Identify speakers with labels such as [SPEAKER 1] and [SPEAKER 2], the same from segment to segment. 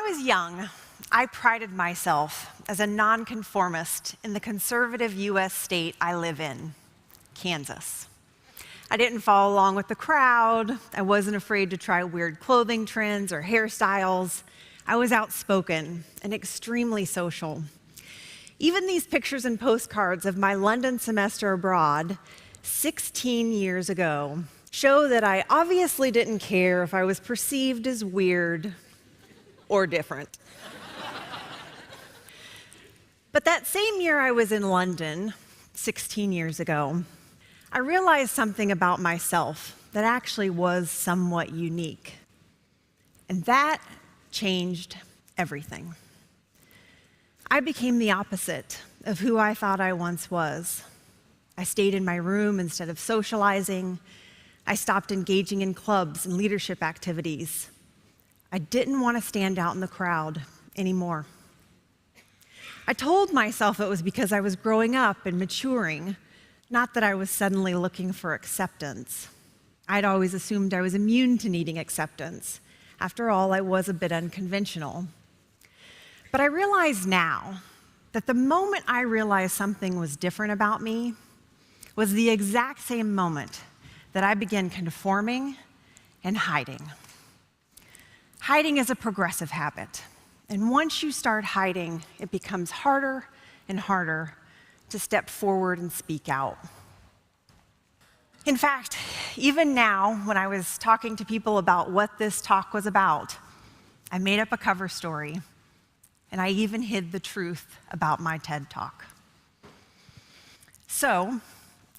[SPEAKER 1] was young, I prided myself as a nonconformist in the conservative U.S. state I live in, Kansas. I didn't follow along with the crowd. I wasn't afraid to try weird clothing trends or hairstyles. I was outspoken and extremely social. Even these pictures and postcards of my London semester abroad 16 years ago show that I obviously didn't care if I was perceived as weird or different. But that same year I was in London, 16 years ago, I realized something about myself that actually was somewhat unique. And that changed everything. I became the opposite of who I thought I once was. I stayed in my room instead of socializing. I stopped engaging in clubs and leadership activities. I didn't want to stand out in the crowd anymore. I told myself it was because I was growing up and maturing, not that I was suddenly looking for acceptance. I'd always assumed I was immune to needing acceptance. After all, I was a bit unconventional. But I realize now that the moment I realized something was different about me was the exact same moment that I began conforming and hiding. Hiding is a progressive habit. And once you start hiding, it becomes harder and harder to step forward and speak out. In fact, even now, when I was talking to people about what this talk was about, I made up a cover story, and I even hid the truth about my TED Talk. So,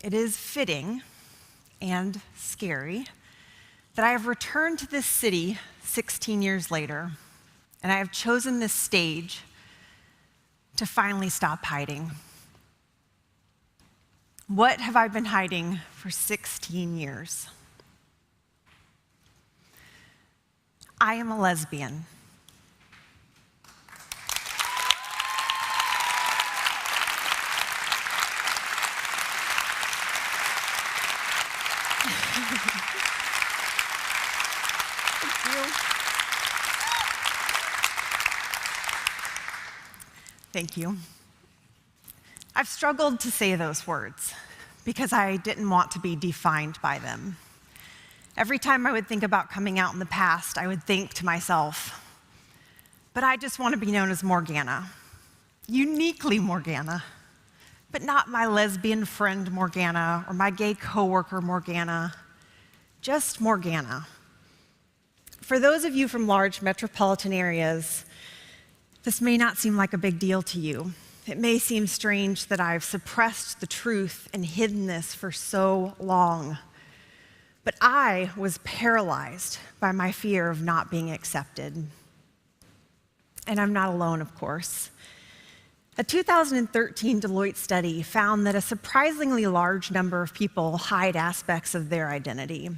[SPEAKER 1] it is fitting and scary that I have returned to this city 16 years later, and I have chosen this stage to finally stop hiding. What have I been hiding for 16 years? I am a lesbian. Thank you. I've struggled to say those words because I didn't want to be defined by them. Every time I would think about coming out in the past, I would think to myself, but I just want to be known as Morgana, uniquely Morgana, but not my lesbian friend Morgana or my gay coworker Morgana, just Morgana. For those of you from large metropolitan areas, this may not seem like a big deal to you. It may seem strange that I've suppressed the truth and hidden this for so long. But I was paralyzed by my fear of not being accepted. And I'm not alone, of course. A 2013 Deloitte study found that a surprisingly large number of people hide aspects of their identity.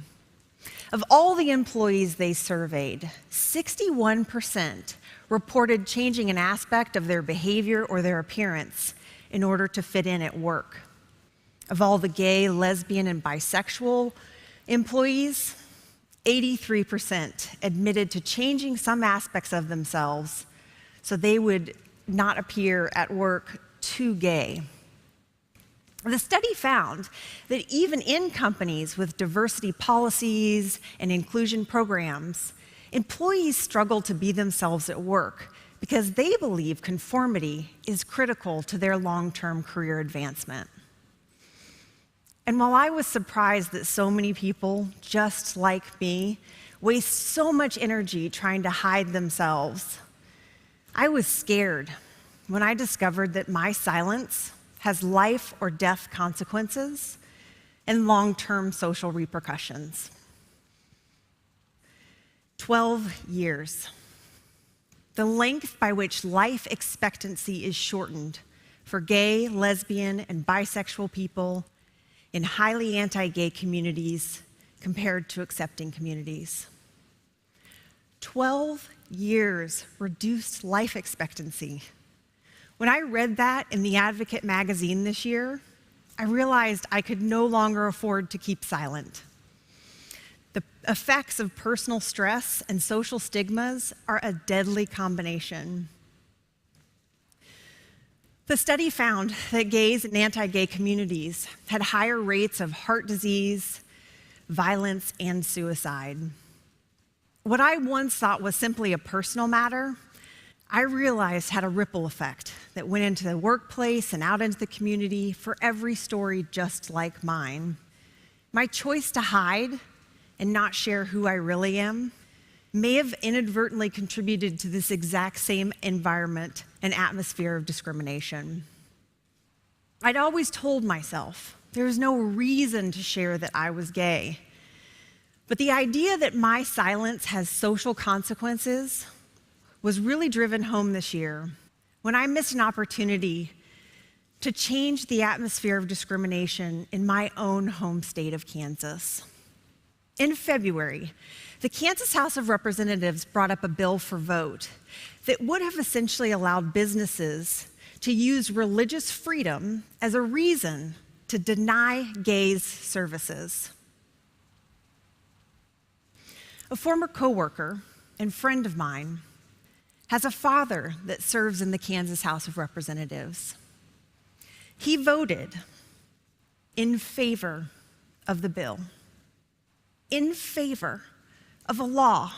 [SPEAKER 1] Of all the employees they surveyed, 61% reported changing an aspect of their behavior or their appearance in order to fit in at work. Of all the gay, lesbian, and bisexual employees, 83% admitted to changing some aspects of themselves so they would not appear at work too gay. The study found that even in companies with diversity policies and inclusion programs, employees struggle to be themselves at work because they believe conformity is critical to their long-term career advancement. And while I was surprised that so many people, just like me, waste so much energy trying to hide themselves, I was scared when I discovered that my silence has life or death consequences and long-term social repercussions. 12 years. The length by which life expectancy is shortened for gay, lesbian, and bisexual people in highly anti-gay communities compared to accepting communities. 12 years reduced life expectancy. When I read that in The Advocate magazine this year, I realized I could no longer afford to keep silent. The effects of personal stress and social stigmas are a deadly combination. The study found that gays and anti-gay communities had higher rates of heart disease, violence, and suicide. What I once thought was simply a personal matter, I realized had a ripple effect that went into the workplace and out into the community for every story just like mine. My choice to hide and not share who I really am may have inadvertently contributed to this exact same environment and atmosphere of discrimination. I'd always told myself there's no reason to share that I was gay. But the idea that my silence has social consequences was really driven home this year when I missed an opportunity to change the atmosphere of discrimination in my own home state of Kansas. In February, the Kansas House of Representatives brought up a bill for vote that would have essentially allowed businesses to use religious freedom as a reason to deny gays services. A former coworker and friend of mine has a father that serves in the Kansas House of Representatives. He voted in favor of the bill, in favor of a law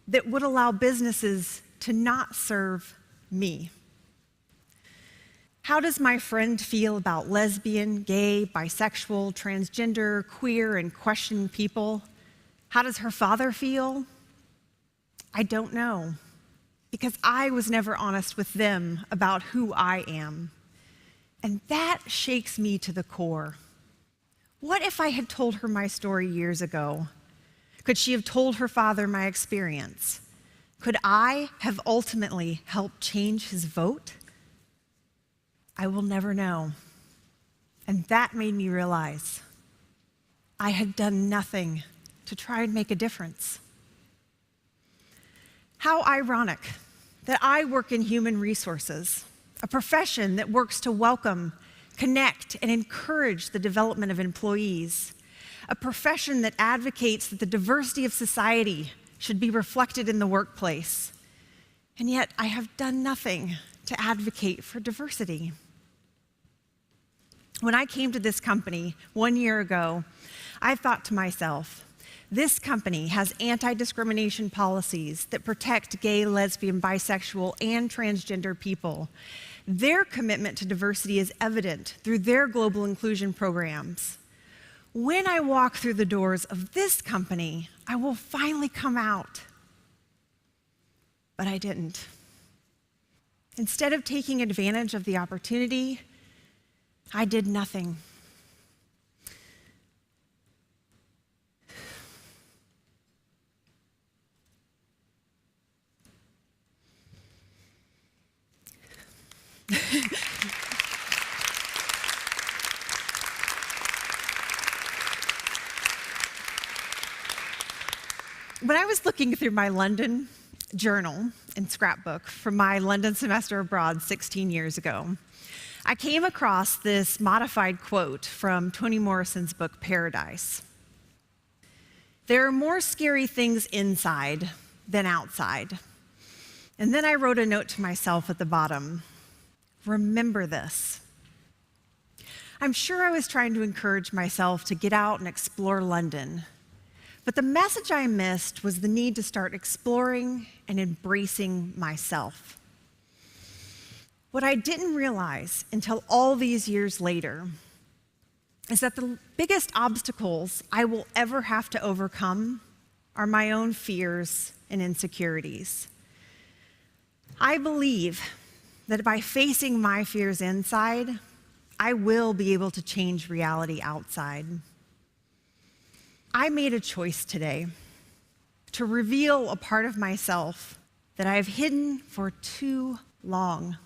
[SPEAKER 1] that would allow businesses to not serve me. How does my friend feel about lesbian, gay, bisexual, transgender, queer, and questioning people? How does her father feel? I don't know, because I was never honest with them about who I am. And that shakes me to the core. What if I had told her my story years ago? Could she have told her father my experience? Could I have ultimately helped change his vote? I will never know. And that made me realize I had done nothing to try and make a difference. How ironic that I work in human resources, a profession that works to welcome, connect, and encourage the development of employees, a profession that advocates that the diversity of society should be reflected in the workplace. And yet I have done nothing to advocate for diversity. When I came to this company 1 year ago, I thought to myself, this company has anti-discrimination policies that protect gay, lesbian, bisexual, and transgender people. Their commitment to diversity is evident through their global inclusion programs. When I walk through the doors of this company, I will finally come out. But I didn't. Instead of taking advantage of the opportunity, I did nothing. When I was looking through my London journal and scrapbook from my London semester abroad 16 years ago, I came across this modified quote from Toni Morrison's book, Paradise. There are more scary things inside than outside. And then I wrote a note to myself at the bottom. Remember this. I'm sure I was trying to encourage myself to get out and explore London, but the message I missed was the need to start exploring and embracing myself. What I didn't realize until all these years later is that the biggest obstacles I will ever have to overcome are my own fears and insecurities. I believe that by facing my fears inside, I will be able to change reality outside. I made a choice today to reveal a part of myself that I have hidden for too long.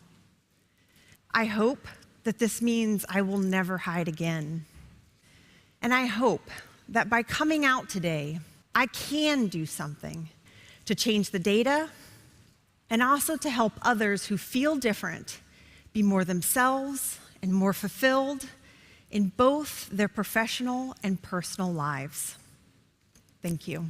[SPEAKER 1] I hope that this means I will never hide again. And I hope that by coming out today, I can do something to change the data and also to help others who feel different be more themselves and more fulfilled in both their professional and personal lives. Thank you.